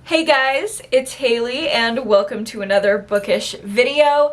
Hey guys, it's Haley and welcome to another bookish video.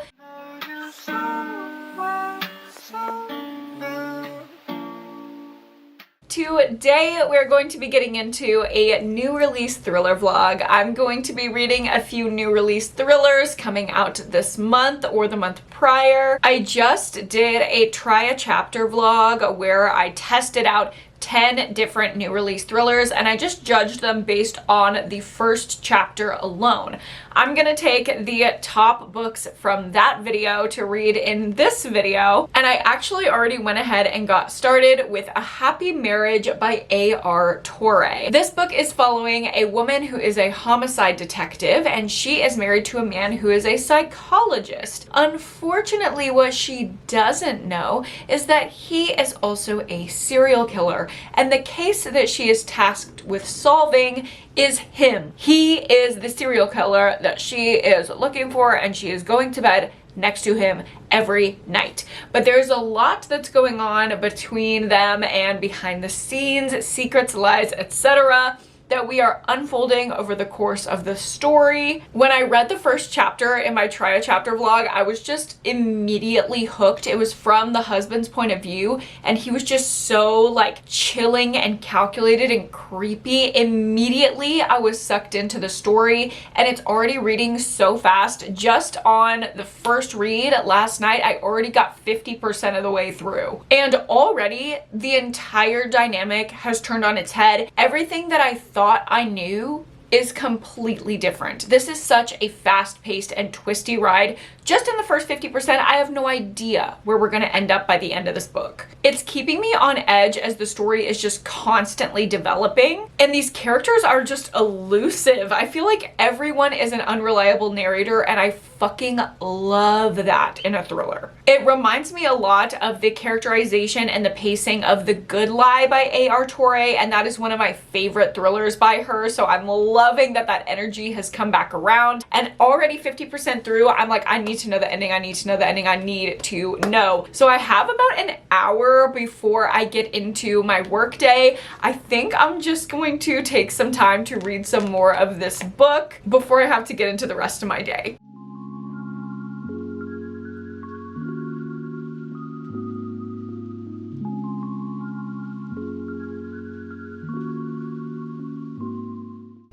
Today we're going to be getting into a new release thriller vlog. I'm going to be reading a few new release thrillers coming out this month or the month prior. I just did a try a chapter vlog where I tested out 10 different new release thrillers and I just judged them based on the first chapter alone. I'm gonna take the top books from that video to read in this video, and I actually already went ahead and got started with A Happy Marriage by A.R. Torre. This book is following a woman who is a homicide detective and she is married to a man who is a psychologist. Unfortunately, what she doesn't know is that he is also a serial killer, and the case that she is tasked with solving is him. He is the serial killer that she is looking for, and she is going to bed next to him every night. But there's a lot that's going on between them and behind the scenes, secrets, lies, etc., that we are unfolding over the course of the story. When I read the first chapter in my try a chapter vlog, I was just immediately hooked. It was from the husband's point of view and he was just so like chilling and calculated and creepy. Immediately I was sucked into the story and it's already reading so fast. Just on the first read last night, I already got 50% of the way through. And already the entire dynamic has turned on its head. Everything that I thought I knew is completely different. This is such a fast-paced and twisty ride. Just in the first 50%, I have no idea where we're gonna end up by the end of this book. It's keeping me on edge as the story is just constantly developing, and these characters are just elusive. I feel like everyone is an unreliable narrator, and I fucking love that in a thriller. It reminds me a lot of the characterization and the pacing of The Good Lie by A.R. Torre, and that is one of my favorite thrillers by her, so I'm loving that that energy has come back around. And already 50% through, I'm like, I need to know the ending, I need to know the ending, I need to know. So I have about an hour before I get into my work day. I think I'm just going to take some time to read some more of this book before I have to get into the rest of my day.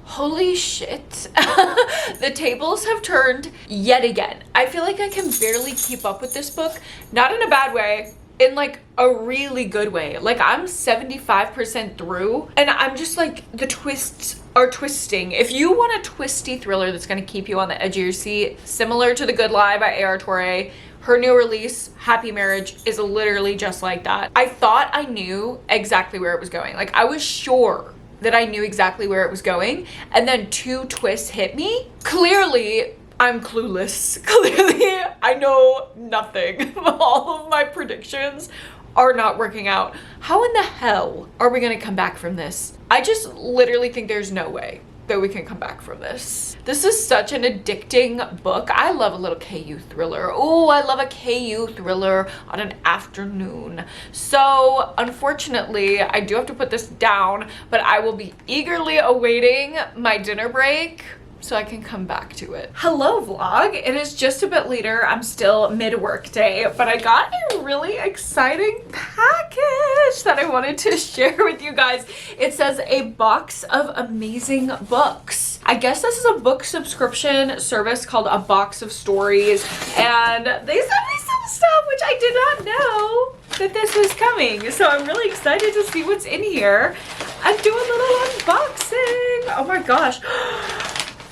Holy shit. The tables have turned yet again. I feel like I can barely keep up with this book. Not in a bad way, in like a really good way. Like I'm 75% through and I'm just like, the twists are twisting. If you want a twisty thriller that's gonna keep you on the edge of your seat, similar to The Good Lie by A.R. Torre, her new release, Happy Marriage, is literally just like that. I thought I knew exactly where it was going. Like I was sure that I knew exactly where it was going, and then two twists hit me. Clearly, I'm clueless. Clearly, I know nothing. All of my predictions are not working out. How in the hell are we gonna come back from this? I just literally think there's no way that we can come back from this. This is such an addicting book. I love a little KU thriller. Oh, I love a KU thriller on an afternoon. So unfortunately, I do have to put this down, but I will be eagerly awaiting my dinner break so I can come back to it. Hello vlog, it is just a bit later. I'm still mid-work day, but I got a really exciting package that I wanted to share with you guys. It says a box of amazing books. I guess this is a book subscription service called A Box of Stories, and they sent me some stuff which I did not know that this was coming. So I'm really excited to see what's in here and do a little unboxing. Oh my gosh.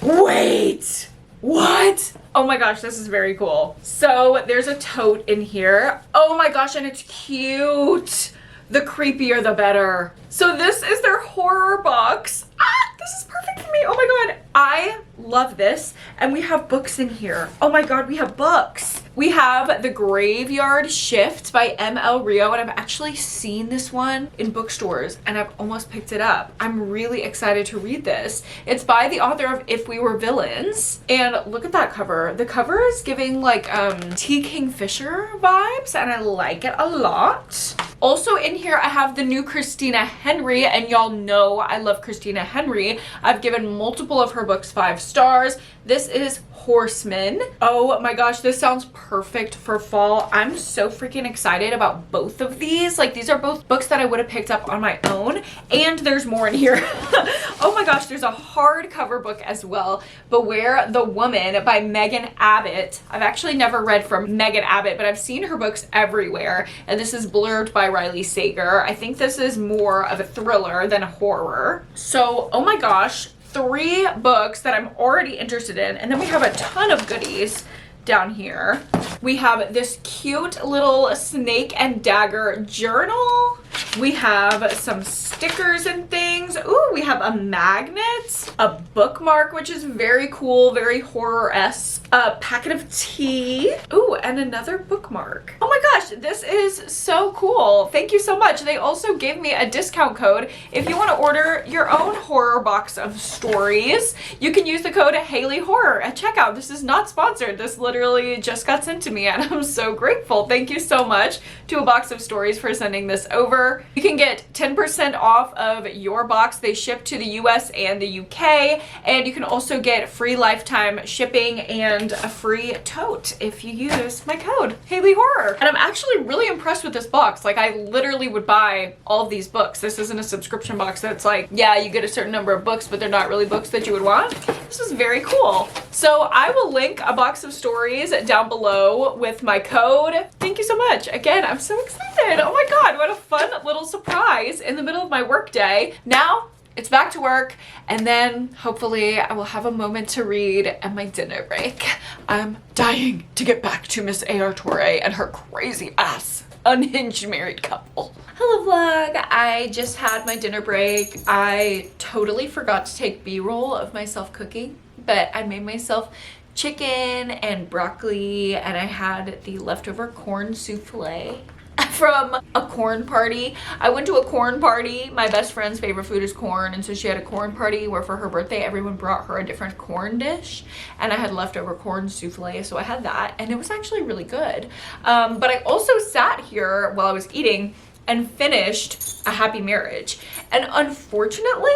Wait, what? Oh my gosh, this is very cool. So there's a tote in here. Oh my gosh, and it's cute. The creepier the better. So this is their horror box. Ah, this is perfect for me. Oh my god, I love this. And we have books in here. Oh my god, we have books. We have The Graveyard Shift by M.L. Rio, and I've actually seen this one in bookstores and I've almost picked it up. I'm really excited to read this. It's by the author of If We Were Villains, and look at that cover. The cover is giving like T. Kingfisher vibes and I like it a lot. Also in here, I have the new Christina Henry, and y'all know I love Christina Henry. I've given multiple of her books 5 stars. This is Horseman. Oh my gosh, this sounds perfect for fall. I'm so freaking excited about both of these. Like, these are both books that I would have picked up on my own, and there's more in here. Oh my gosh, there's a hardcover book as well. Beware the Woman by Megan Abbott. I've actually never read from Megan Abbott, but I've seen her books everywhere, and this is blurbed by Riley Sager. I think this is more of a thriller than a horror. So, oh my gosh, 3 books that I'm already interested in, and then we have a ton of goodies down here. We have this cute little snake and dagger journal. We have some stickers and things. Ooh, we have a magnet, a bookmark, which is very cool, very horror-esque, a packet of tea. Ooh, and another bookmark. Oh my gosh, this is so cool. Thank you so much. They also gave me a discount code. If you want to order your own horror box of stories, you can use the code Hailey Horror at checkout. This is not sponsored. This literally just got sent to me, and I'm so grateful. Thank you so much to A Box of Stories for sending this over. You can get 10% off of your box. They ship to the US and the UK, and you can also get free lifetime shipping and a free tote if you use my code Hailey Horror. And I'm actually really impressed with this box. Like, I literally would buy all of these books. This isn't a subscription box that's like, yeah, you get a certain number of books, but they're not really books that you would want. This is very cool. So I will link A Box of Stories down below with my code. Thank you so much. Again, I'm so excited. Oh my God, what a fun little surprise in the middle of my work day. Now it's back to work, and then hopefully I will have a moment to read at my dinner break. I'm dying to get back to Miss A.R. Torre and her crazy ass unhinged married couple. Hello vlog, I just had my dinner break. I totally forgot to take B-roll of myself cooking, but I made myself chicken and broccoli, and I had the leftover corn souffle from a corn party. I went to a corn party. My best friend's favorite food is corn, and so she had a corn party where for her birthday everyone brought her a different corn dish, and I had leftover corn souffle, so I had that, and it was actually really good. But I also sat here while I was eating and finished A Happy Marriage, and unfortunately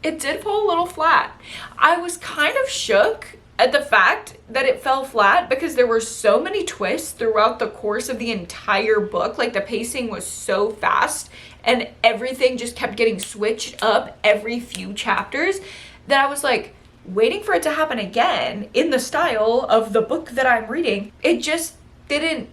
it did fall a little flat. I was kind of shook at the fact that it fell flat because there were so many twists throughout the course of the entire book. Like, the pacing was so fast and everything just kept getting switched up every few chapters that I was like waiting for it to happen again in the style of the book that I'm reading. It just didn't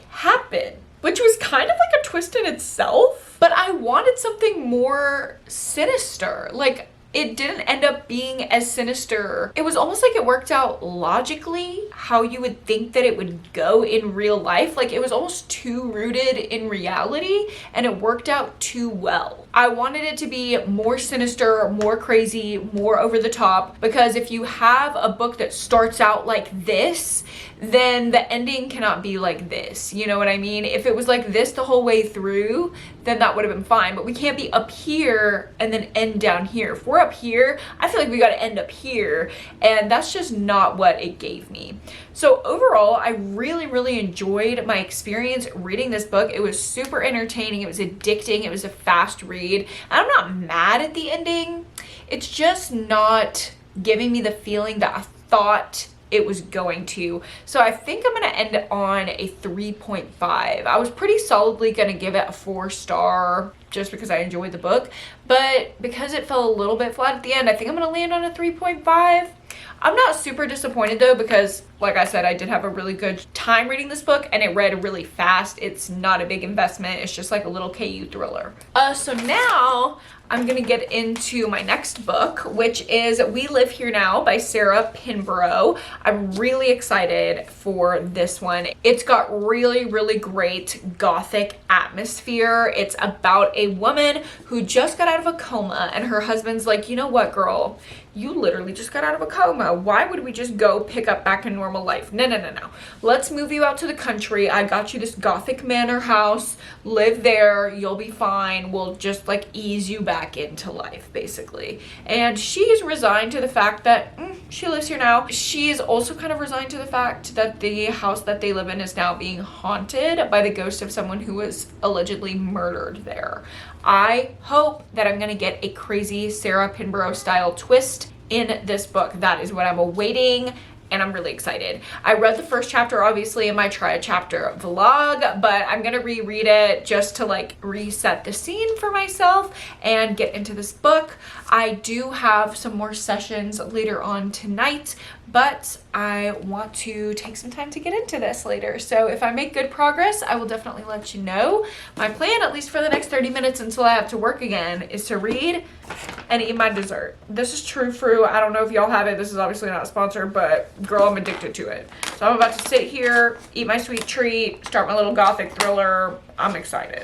happen, which was kind of like a twist in itself, but I wanted something more sinister. Like, it didn't end up being as sinister. It was almost like it worked out logically how you would think that it would go in real life. Like, it was almost too rooted in reality, and it worked out too well. I wanted it to be more sinister, more crazy, more over the top, because if you have a book that starts out like this, then the ending cannot be like this. You know what I mean? If it was like this the whole way through, then that would have been fine. But we can't be up here and then end down here. If we're up here, I feel like we got to end up here, and that's just not what it gave me. So overall, I really, really enjoyed my experience reading this book. It was super entertaining. It was addicting. It was a fast read. I'm not mad at the ending. It's just not giving me the feeling that I thought it was going to. So I think I'm gonna end on a 3.5. I was pretty solidly gonna give it a 4-star just because I enjoyed the book, but because it fell a little bit flat at the end, I think I'm gonna land on a 3.5. I'm not super disappointed though, because like I said, I did have a really good time reading this book, and it read really fast. It's not a big investment. It's just like a little KU thriller. So now I'm gonna get into my next book, which is We Live Here Now by Sarah Pinborough. I'm really excited for this one. It's got really, really great gothic atmosphere. It's about a woman who just got out of a coma, and her husband's like, you know what, girl? You literally just got out of a coma. Why would we just go pick up back in normal life? No, no, no, no. Let's move you out to the country. I got you this gothic manor house. Live there. You'll be fine. We'll just like ease you back into life, basically. And she's resigned to the fact that she lives here now. She's also kind of resigned to the fact that the house that they live in is now being haunted by the ghost of someone who was allegedly murdered there. I hope that I'm gonna get a crazy Sarah Pinborough style twist in this book. That is what I'm awaiting, and I'm really excited. I read the first chapter obviously in my try a chapter vlog, but I'm gonna reread it just to like reset the scene for myself and get into this book. I do have some more sessions later on tonight, but I want to take some time to get into this later. So if I make good progress, I will definitely let you know. My plan, at least for the next 30 minutes until I have to work again, is to read and eat my dessert. This is True Fruit. I don't know if y'all have it. This is obviously not a sponsor, but girl, I'm addicted to it. So I'm about to sit here, eat my sweet treat, start my little gothic thriller. I'm excited.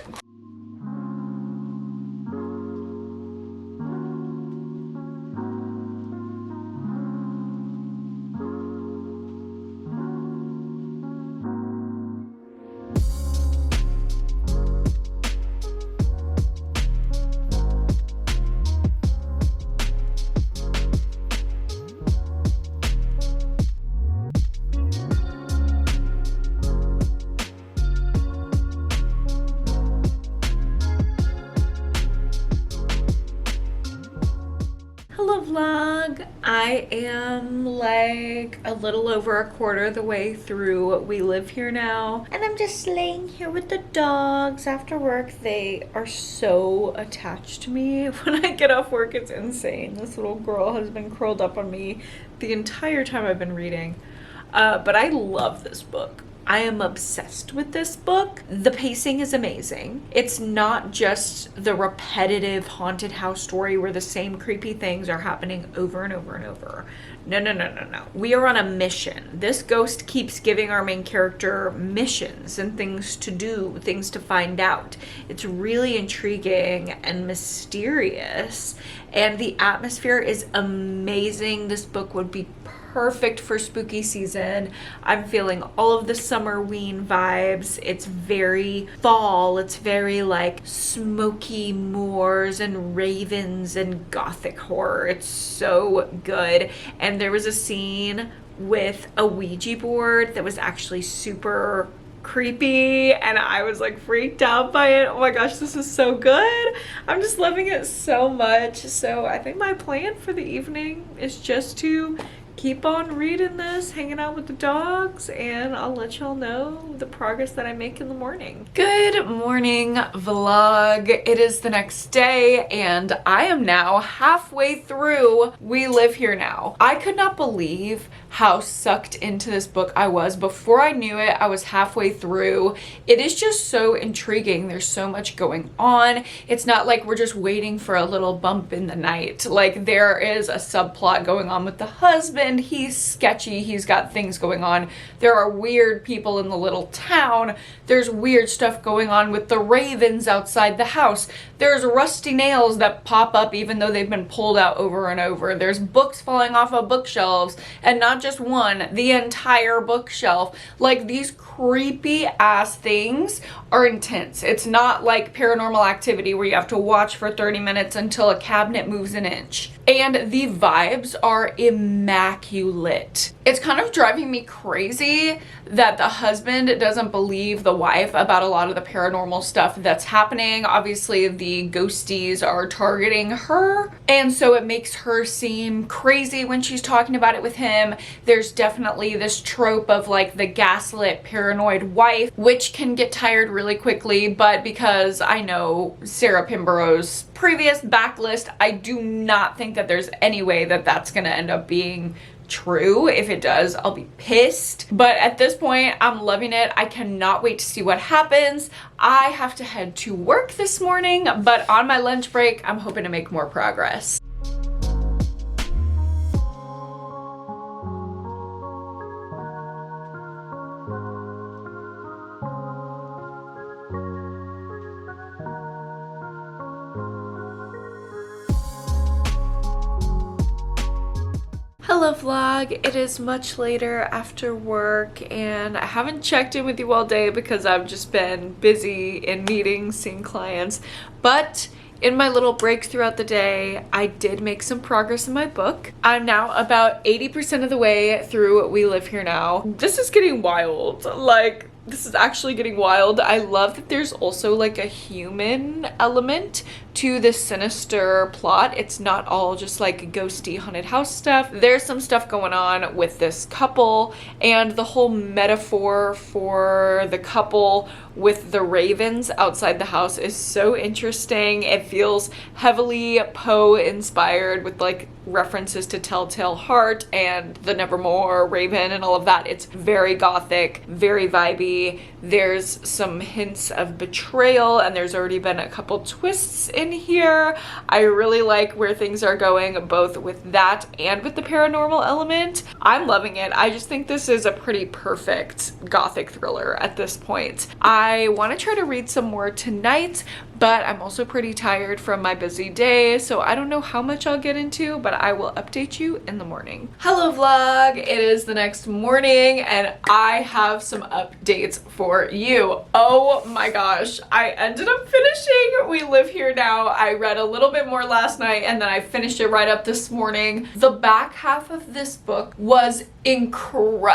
Hello vlog. I am like a little over a quarter of the way through We Live Here Now, and I'm just laying here with the dogs after work. They are so attached to me. When I get off work, it's insane. This little girl has been curled up on me the entire time I've been reading, but I love this book. I am obsessed with this book. The pacing is amazing. It's not just the repetitive haunted house story where the same creepy things are happening over and over and over. No, no, no, no, no. We are on a mission. This ghost keeps giving our main character missions and things to do, things to find out. It's really intriguing and mysterious, and the atmosphere is amazing. This book would be perfect for spooky season. I'm feeling all of the summerween vibes. It's very fall. It's very like smoky moors and ravens and gothic horror. It's so good. And there was a scene with a Ouija board that was actually super creepy, and I was like freaked out by it. Oh my gosh, this is so good. I'm just loving it so much. So I think my plan for the evening is just to keep on reading this, hanging out with the dogs, and I'll let y'all know the progress that I make in the morning. Good morning vlog. It is the next day and I am now halfway through We Live Here Now. I could not believe how sucked into this book I was. Before I knew it, I was halfway through. It is just so intriguing. There's so much going on. It's not like we're just waiting for a little bump in the night. Like, there is a subplot going on with the husband. He's sketchy. He's got things going on. There are weird people in the little town. There's weird stuff going on with the ravens outside the house. There's rusty nails that pop up even though they've been pulled out over and over. There's books falling off of bookshelves, and not just one, the entire bookshelf. Like, these creepy ass things are intense. It's not like Paranormal Activity where you have to watch for 30 minutes until a cabinet moves an inch. And the vibes are immaculate. It's kind of driving me crazy that the husband doesn't believe the wife about a lot of the paranormal stuff that's happening. Obviously, the ghosties are targeting her, and so it makes her seem crazy when she's talking about it with him. There's definitely this trope of like the gaslit paranoid wife, which can get tired really quickly, but because I know Sarah Pinborough's previous backlist, I do not think that there's any way that that's gonna end up being true. If it does, I'll be pissed. But at this point, I'm loving it. I cannot wait to see what happens. I have to head to work this morning, but on my lunch break, I'm hoping to make more progress. Hello vlog, it is much later after work and I haven't checked in with you all day because I've just been busy in meetings, seeing clients, but In my little breaks throughout the day, I did make some progress in my book. I'm now about 80% of the way through We Live Here Now. This is getting wild. Like, this is actually getting wild. I love that there's also like a human element to this sinister plot. It's not all just like ghosty haunted house stuff. There's some stuff going on with this couple, and the whole metaphor for the couple with the ravens outside the house is so interesting. It feels heavily Poe inspired with like references to Telltale Heart and the Nevermore Raven and all of that. It's very gothic, very vibey. There's some hints of betrayal, and there's already been a couple twists in here. I really like where things are going, both with that and with the paranormal element. I'm loving it. I just think this is a pretty perfect gothic thriller at this point. I want to try to read some more tonight, but I'm also pretty tired from my busy day, so I don't know how much I'll get into, but I will update you in the morning. Hello vlog, it is the next morning and I have some updates for you. Oh my gosh, I ended up finishing We Live Here Now. I read a little bit more last night and then I finished it right up this morning. The back half of this book was incredible.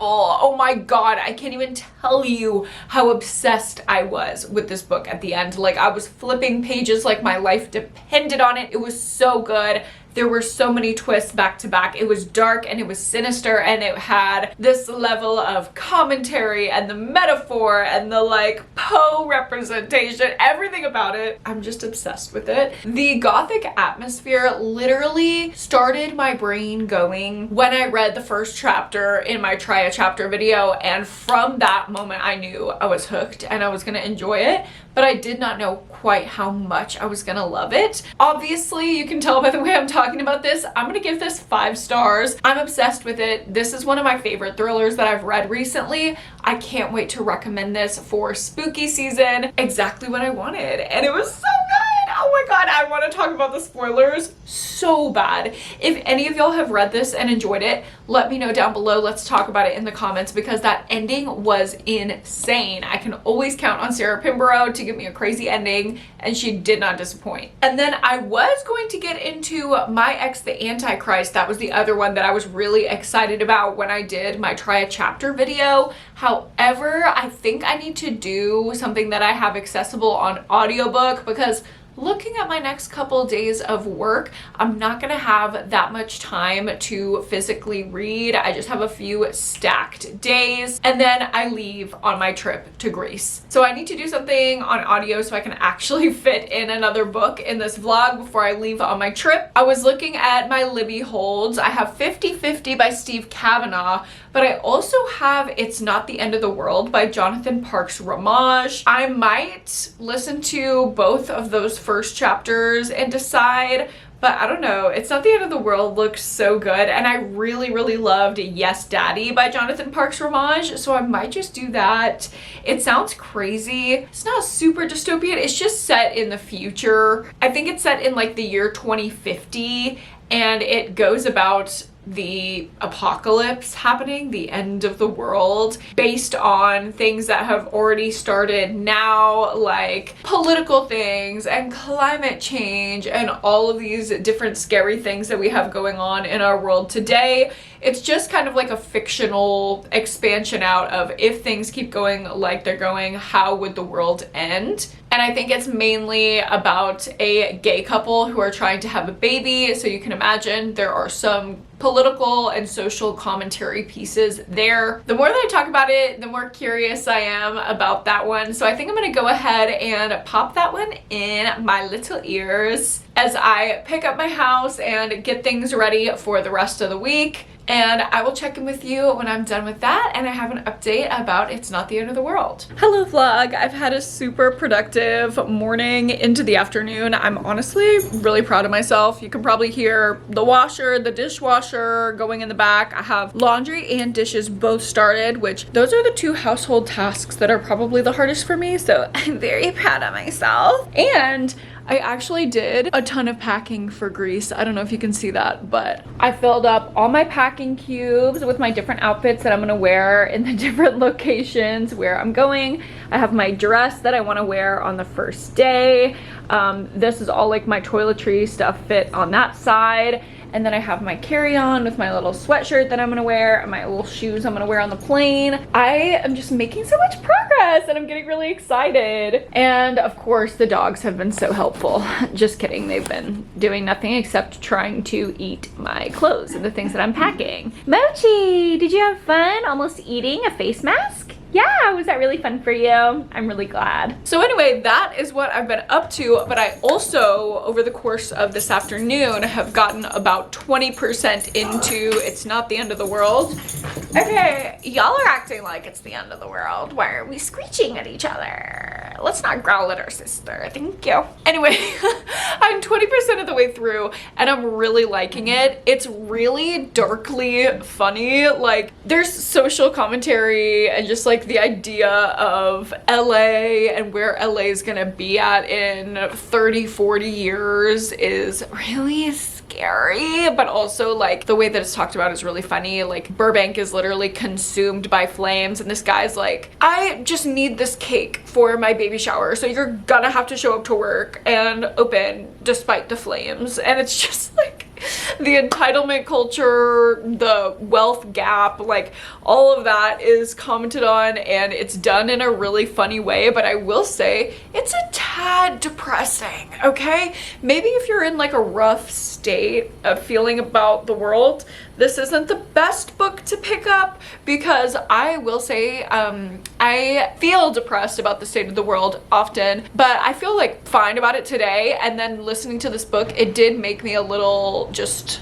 Oh my god, I can't even tell you how obsessed I was with this book at the end. Like, I was flipping pages like my life depended on it. It was so good. There were so many twists back to back. It was dark and it was sinister and it had this level of commentary and the metaphor and the like Poe representation, everything about it. I'm just obsessed with it. The gothic atmosphere literally started my brain going when I read the first chapter in my try a chapter video, and from that moment I knew I was hooked and I was gonna enjoy it, but I did not know quite how much I was gonna love it. Obviously, you can tell by the way I'm talking about this, I'm gonna give this 5 stars. I'm obsessed with it. This is one of my favorite thrillers that I've read recently. I can't wait to recommend this for spooky season. Exactly what I wanted, and it was so good. Oh my god, I want to talk about the spoilers so bad. If any of y'all have read this and enjoyed it, let me know down below. Let's talk about it in the comments, because that ending was insane. I can always count on Sarah Pinborough to give me a crazy ending, and she did not disappoint. And then I was going to get into My Ex the Antichrist. That was the other one that I was really excited about when I did my try a chapter video. However, I think I need to do something that I have accessible on audiobook, because looking at my next couple days of work, I'm not gonna have that much time to physically read. I just have a few stacked days, and then I leave on my trip to Greece. So I need to do something on audio so I can actually fit in another book in this vlog before I leave on my trip. I was looking at my Libby holds. I have 50/50 by Steve Kavanaugh, but I also have It's Not the End of the World by Jonathan Parks Ramage. I might listen to both of those first chapters and decide, but I don't know. It's Not the End of the World looks so good, and I really, really loved Yes Daddy by Jonathan Parks Ramage, so I might just do that. It sounds crazy. It's not super dystopian. It's just set in the future. I think it's set in like the year 2050, and it goes about the apocalypse happening, the end of the world, based on things that have already started now, like political things and climate change and all of these different scary things that we have going on in our world today. It's just kind of like a fictional expansion out of, if things keep going like they're going, how would the world end? And I think it's mainly about a gay couple who are trying to have a baby. So you can imagine there are some political and social commentary pieces there. The more that I talk about it, the more curious I am about that one. So I think I'm gonna go ahead and pop that one in my little ears as I pick up my house and get things ready for the rest of the week. And I will check in with you when I'm done with that and I have an update about It's Not the End of the World. Hello vlog, I've had a super productive morning into the afternoon. I'm honestly really proud of myself. You can probably hear the washer, the dishwasher going in the back. I have laundry and dishes both started, which those are the 2 household tasks that are probably the hardest for me. So I'm very proud of myself. And I actually did a ton of packing for Greece. I don't know if you can see that, but I filled up all my packing cubes with my different outfits that I'm gonna wear in the different locations where I'm going. I have my dress that I wanna wear on the first day. This is all like my toiletry stuff fit on that side. And then I have my carry-on with my little sweatshirt that I'm gonna wear and my little shoes I'm gonna wear on the plane. I am just making so much progress and I'm getting really excited. And of course the dogs have been so helpful. Just kidding, they've been doing nothing except trying to eat my clothes and the things that I'm packing. Mochi, did you have fun almost eating a face mask? Yeah, was that really fun for you? I'm really glad. So anyway, that is what I've been up to, but I also, over the course of this afternoon, have gotten about 20% into It's Not the End of the World. Okay, y'all are acting like it's the end of the world. Why are we screeching at each other? Let's not growl at our sister, thank you. Anyway, I'm 20% of the way through and I'm really liking it. It's really darkly funny. Like, there's social commentary and just like the idea of LA and where LA is gonna be at in 30-40 years is really scary, but also like the way that it's talked about is really funny. Like, Burbank is literally consumed by flames and this guy's like, I just need this cake for my baby shower, so you're gonna have to show up to work and open despite the flames. And it's just like the entitlement culture, the wealth gap, like all of that is commented on and it's done in a really funny way. But I will say it's a tad depressing, okay? Maybe if you're in like a rough state of feeling about the world, this isn't the best book to pick up, because I will say I feel depressed about the state of the world often, but I feel like fine about it today. And then listening to this book, it did make me a little just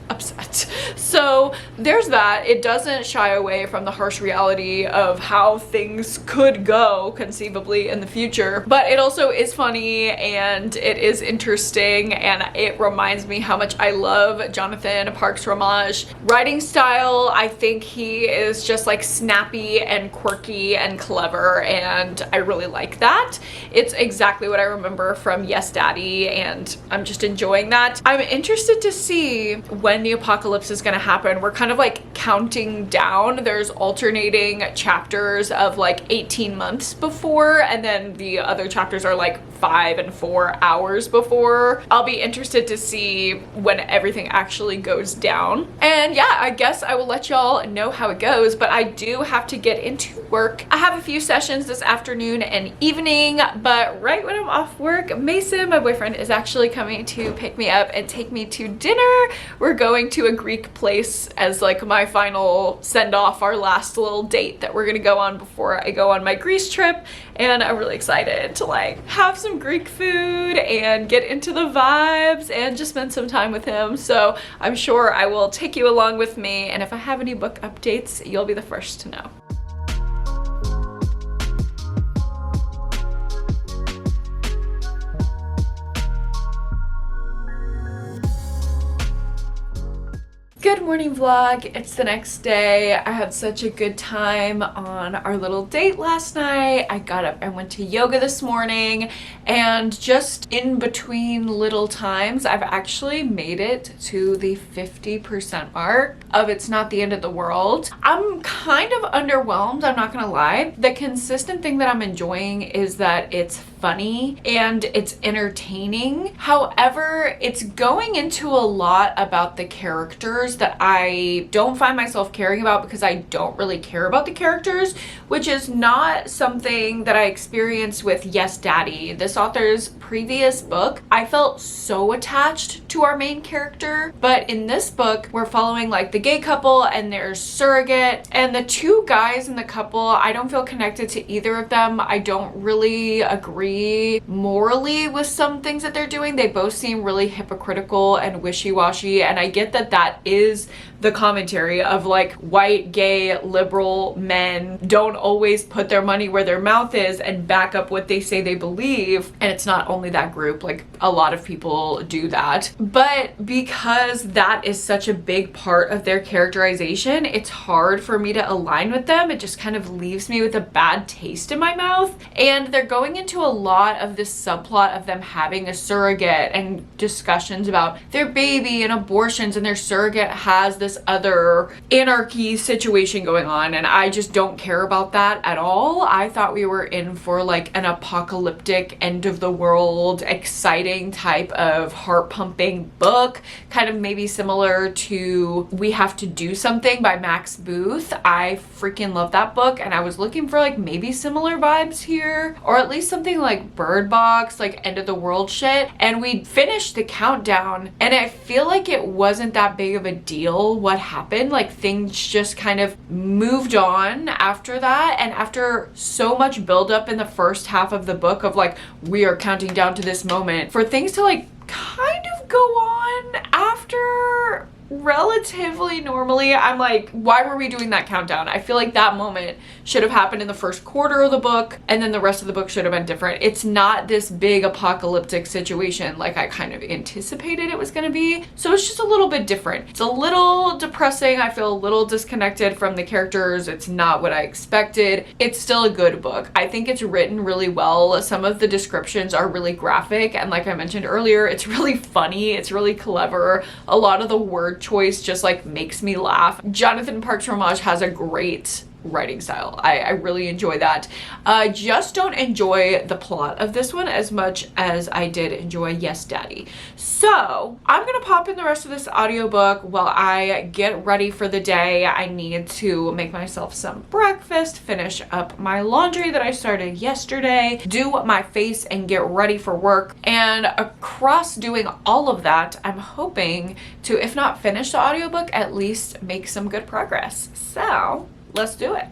upset. So there's that. It doesn't shy away from the harsh reality of how things could go conceivably in the future, but it also is funny and it is interesting, and it reminds me how much I love Jonathan Parks Ramage writing style. I think he is just like snappy and quirky and clever, and I really like that. It's exactly what I remember from Yes Daddy, and I'm just enjoying that. I'm interested to see when the apocalypse is going to happen. We're kind of like counting down. There's alternating chapters of like 18 months before, and then the other chapters are like 5 and 4 hours before. I'll be interested to see when everything actually goes down. And yeah, I guess I will let y'all know how it goes, but I do have to get into work. I have a few sessions this afternoon and evening, but right when I'm off work, Mason, my boyfriend, is actually coming to pick me up and take me to dinner. We're going to a Greek place as like my final send off, our last little date that we're gonna go on before I go on my Greece trip. And I'm really excited to like have some Greek food and get into the vibes and just spend some time with him. So I'm sure I will take you along with me, and if I have any book updates, you'll be the first to know. Good morning vlog. It's the next day. I had such a good time on our little date last night. I got up and went to yoga this morning, and just in between little times, I've actually made it to the 50% mark of It's Not the End of the World. I'm kind of underwhelmed, I'm not gonna lie. The consistent thing that I'm enjoying is that it's funny and it's entertaining. However, it's going into a lot about the characters that I don't find myself caring about, because I don't really care about the characters, which is not something that I experienced with Yes Daddy, this author's previous book. I felt so attached to our main character, but in this book, we're following like the gay couple and their surrogate, and the two guys in the couple, I don't feel connected to either of them. I don't really agree morally with some things that they're doing. They both seem really hypocritical and wishy-washy, and I get that that is the commentary of like white, gay, liberal men don't always put their money where their mouth is and back up what they say they believe. And it's not only that group, like a lot of people do that. But because that is such a big part of their characterization, it's hard for me to align with them. It just kind of leaves me with a bad taste in my mouth. And they're going into a lot of this subplot of them having a surrogate and discussions about their baby and abortions, and their surrogate has this other anarchy situation going on, and I just don't care about that at all. I thought we were in for like an apocalyptic, end of the world, exciting type of heart-pumping book, kind of maybe similar to We Have to Do Something by Max Booth. I freaking love that book, and I was looking for like maybe similar vibes here, or at least something like Bird Box, like end of the world shit. And we finished the countdown, and I feel like it wasn't that big of a deal what happened. Like things just kind of moved on after that, and after so much buildup in the first half of the book of like, we are counting down to this moment, for things to like kind of go on after relatively normally, I'm like, why were we doing that countdown? I feel like that moment should have happened in the first quarter of the book, and then the rest of the book should have been different. It's not this big apocalyptic situation like I kind of anticipated it was going to be, so it's just a little bit different. It's a little depressing. I feel a little disconnected from the characters. It's not what I expected. It's still a good book. I think it's written really well. Some of the descriptions are really graphic, and like I mentioned earlier, it's really funny. It's really clever. A lot of the word choice just like makes me laugh. Jonathan Parks Ramage has a great writing style. I really enjoy that. Just don't enjoy the plot of this one as much as I did enjoy Yes Daddy. So I'm gonna pop in the rest of this audiobook while I get ready for the day. I need to make myself some breakfast, finish up my laundry that I started yesterday, do my face and get ready for work. And across doing all of that, I'm hoping to, if not finish the audiobook, at least make some good progress. So let's do it.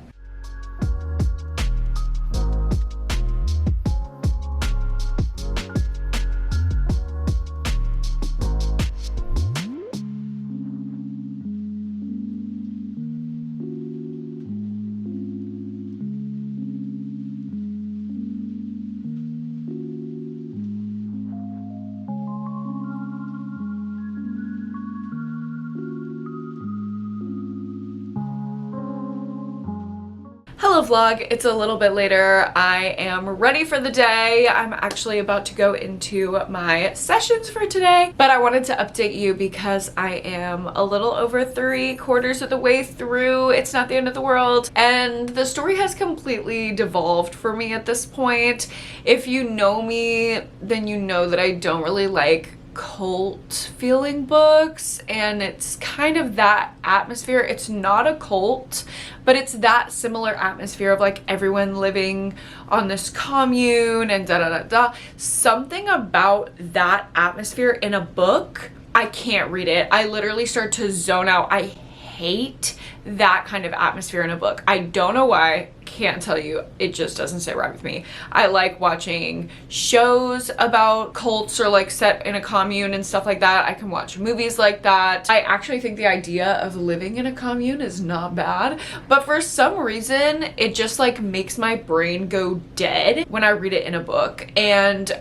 Hello vlog, it's a little bit later. I am ready for the day. I'm actually about to go into my sessions for today, but I wanted to update you because I am a little over 3/4 of the way through. It's not the end of the world, and the story has completely devolved for me at this point. If you know me, then you know that I don't really like cult feeling books, and it's kind of that atmosphere. It's not a cult, but it's that similar atmosphere of like everyone living on this commune and da da da da. Something about that atmosphere in a book, I can't read it. I literally start to zone out. I hate that kind of atmosphere in a book. I don't know why. Can't tell you. It just doesn't sit right with me. I like watching shows about cults or like set in a commune and stuff like that. I can watch movies like that. I actually think the idea of living in a commune is not bad, but for some reason it just like makes my brain go dead when I read it in a book, and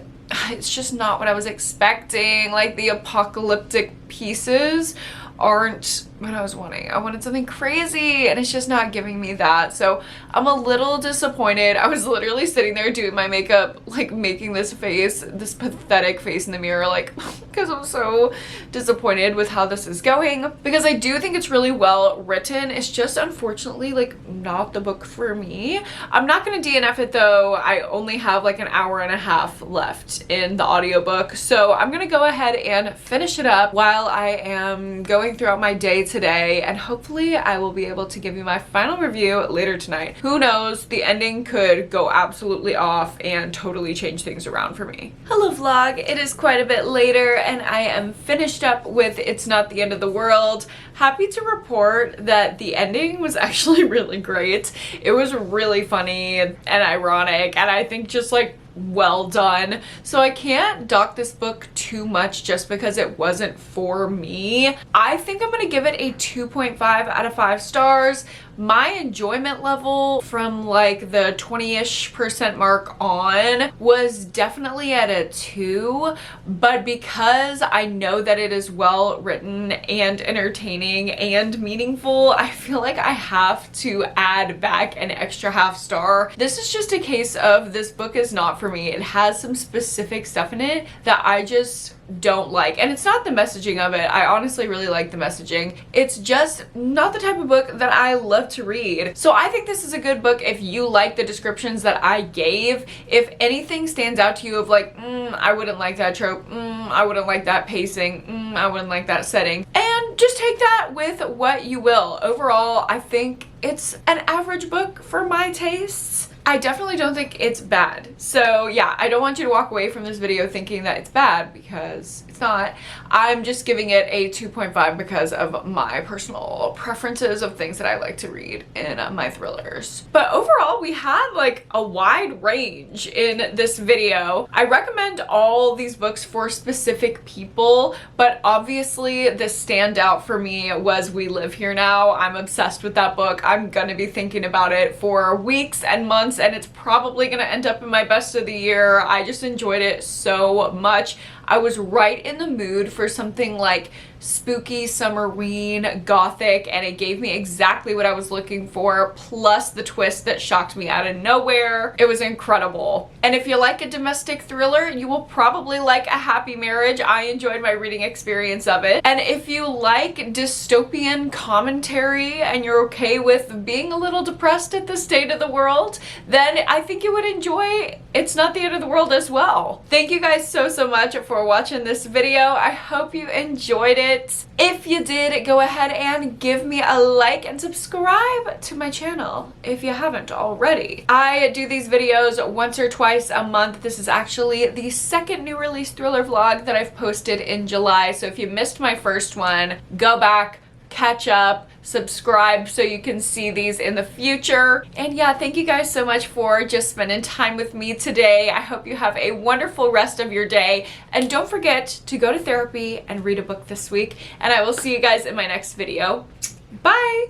it's just not what I was expecting. Like the apocalyptic pieces aren't what I was wanting. I wanted something crazy, and it's just not giving me that. So I'm a little disappointed. I was literally sitting there doing my makeup, like making this face, this pathetic face in the mirror, like because I'm so disappointed with how this is going, because I do think it's really well written. It's just unfortunately like not the book for me. I'm not gonna DNF it though. I only have like an hour and a half left in the audiobook, so I'm gonna go ahead and finish it up while I am going throughout my day today, and hopefully I will be able to give you my final review later tonight. Who knows, the ending could go absolutely off and totally change things around for me. Hello vlog, it is quite a bit later and I am finished up with It's Not the End of the World. Happy to report that the ending was actually really great. It was really funny and ironic, and I think just like well done. So I can't dock this book too much just because it wasn't for me. I think I'm gonna give it a 2.5 out of 5 stars. My enjoyment level from like the 20-ish% mark on was definitely at a 2, but because I know that it is well written and entertaining and meaningful, I feel like I have to add back an extra half star. This is just a case of this book is not for me. It has some specific stuff in it that I just don't like, and it's not the messaging of it. I honestly really like the messaging. It's just not the type of book that I love to read. So I think this is a good book if you like the descriptions that I gave. If anything stands out to you of like, I wouldn't like that trope, I wouldn't like that pacing, I wouldn't like that setting, and just take that with what you will. Overall, I think it's an average book for my tastes. I definitely don't think it's bad. So yeah, I don't want you to walk away from this video thinking that it's bad, because it's not. I'm just giving it a 2.5 because of my personal preferences of things that I like to read in my thrillers. But overall, we had like a wide range in this video. I recommend all these books for specific people, but obviously the standout for me was We Live Here Now. I'm obsessed with that book. I'm gonna be thinking about it for weeks and months, and it's probably gonna end up in my best of the year. I just enjoyed it so much. I was right in the mood for something like spooky, summerween, gothic, and it gave me exactly what I was looking for, plus the twist that shocked me out of nowhere. It was incredible. And if you like a domestic thriller, you will probably like A Happy Marriage. I enjoyed my reading experience of it. And if you like dystopian commentary and you're okay with being a little depressed at the state of the world, then I think you would enjoy It's Not the End of the World as well. Thank you guys so much for watching this video. I hope you enjoyed it. If you did, go ahead and give me a like and subscribe to my channel if you haven't already. I do these videos once or twice a month. This is actually the second new release thriller vlog that I've posted in July. So if you missed my first one, go back, catch up, subscribe so you can see these in the future. And yeah, thank you guys so much for just spending time with me today. I hope you have a wonderful rest of your day, and don't forget to go to therapy and read a book this week, and I will see you guys in my next video. Bye!